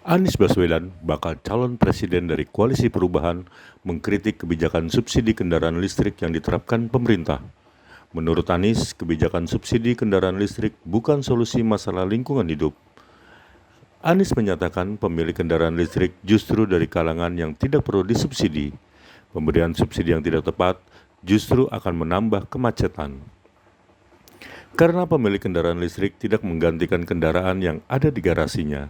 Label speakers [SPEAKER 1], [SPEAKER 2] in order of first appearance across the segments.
[SPEAKER 1] Anies Baswedan, bakal calon presiden dari Koalisi Perubahan, mengkritik kebijakan subsidi kendaraan listrik yang diterapkan pemerintah. Menurut Anies, kebijakan subsidi kendaraan listrik bukan solusi masalah lingkungan hidup. Anies menyatakan pemilik kendaraan listrik justru dari kalangan yang tidak perlu disubsidi. Pemberian subsidi yang tidak tepat justru akan menambah kemacetan. Karena pemilik kendaraan listrik tidak menggantikan kendaraan yang ada di garasinya.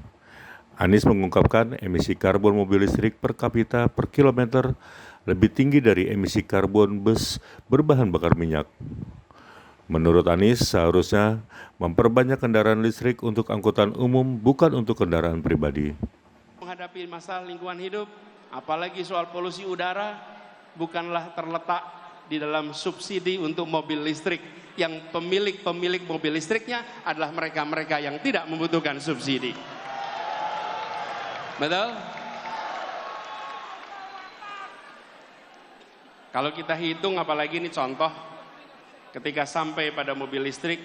[SPEAKER 1] Anies mengungkapkan emisi karbon mobil listrik per kapita per kilometer lebih tinggi dari emisi karbon bus berbahan bakar minyak. Menurut Anies, seharusnya memperbanyak kendaraan listrik untuk angkutan umum, bukan untuk kendaraan pribadi.
[SPEAKER 2] Menghadapi masalah lingkungan hidup, apalagi soal polusi udara, bukanlah terletak di dalam subsidi untuk mobil listrik. Yang pemilik mobil listriknya adalah mereka-mereka yang tidak membutuhkan subsidi. Betul? Kalau kita hitung, apalagi ini contoh, ketika sampai pada mobil listrik,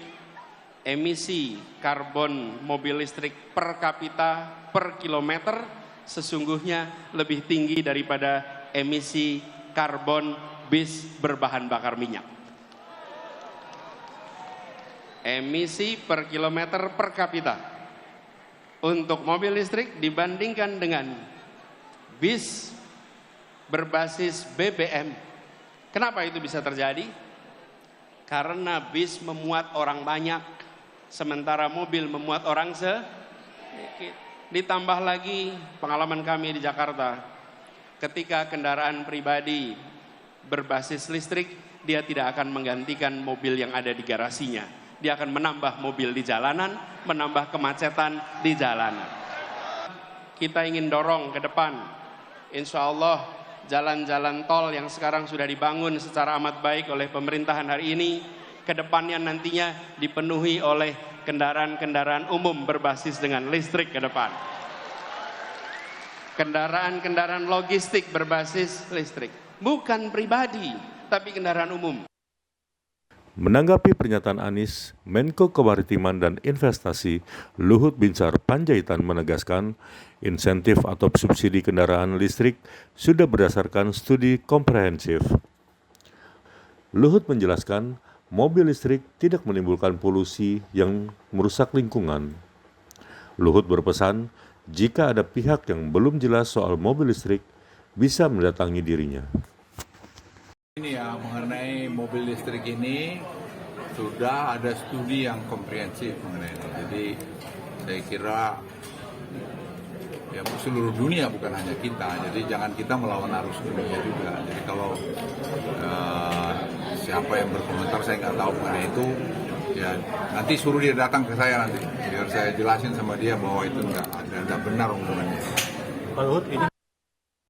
[SPEAKER 2] emisi karbon mobil listrik per kapita per kilometer sesungguhnya lebih tinggi daripada emisi karbon bis berbahan bakar minyak. Emisi per kilometer per kapita untuk mobil listrik dibandingkan dengan bis berbasis BBM. Kenapa itu bisa terjadi? Karena bis memuat orang banyak, sementara mobil memuat orang sedikit. Ditambah lagi pengalaman kami di Jakarta, ketika kendaraan pribadi berbasis listrik, dia tidak akan menggantikan mobil yang ada di garasinya. Dia akan menambah mobil di jalanan, menambah kemacetan di jalanan. Kita ingin dorong ke depan, insya Allah jalan-jalan tol yang sekarang sudah dibangun secara amat baik oleh pemerintahan hari ini, ke depannya nantinya dipenuhi oleh kendaraan-kendaraan umum berbasis dengan listrik ke depan. Kendaraan-kendaraan logistik berbasis listrik. Bukan pribadi, tapi kendaraan umum.
[SPEAKER 1] Menanggapi pernyataan Anies, Menko Kemaritiman dan Investasi Luhut Binsar Panjaitan menegaskan insentif atau subsidi kendaraan listrik sudah berdasarkan studi komprehensif. Luhut menjelaskan mobil listrik tidak menimbulkan polusi yang merusak lingkungan. Luhut berpesan jika ada pihak yang belum jelas soal mobil listrik bisa mendatangi dirinya.
[SPEAKER 3] Ini ya, mengenai mobil listrik ini sudah ada studi yang komprehensif mengenai ini. Jadi saya kira ya seluruh dunia, bukan hanya kita. Jadi jangan kita melawan arus dunia juga. Jadi kalau siapa yang berkomentar saya nggak tahu mengenai itu, ya nanti suruh dia datang ke saya nanti biar saya jelasin sama dia bahwa itu nggak benar omongannya.
[SPEAKER 4] Pak Luhut, ini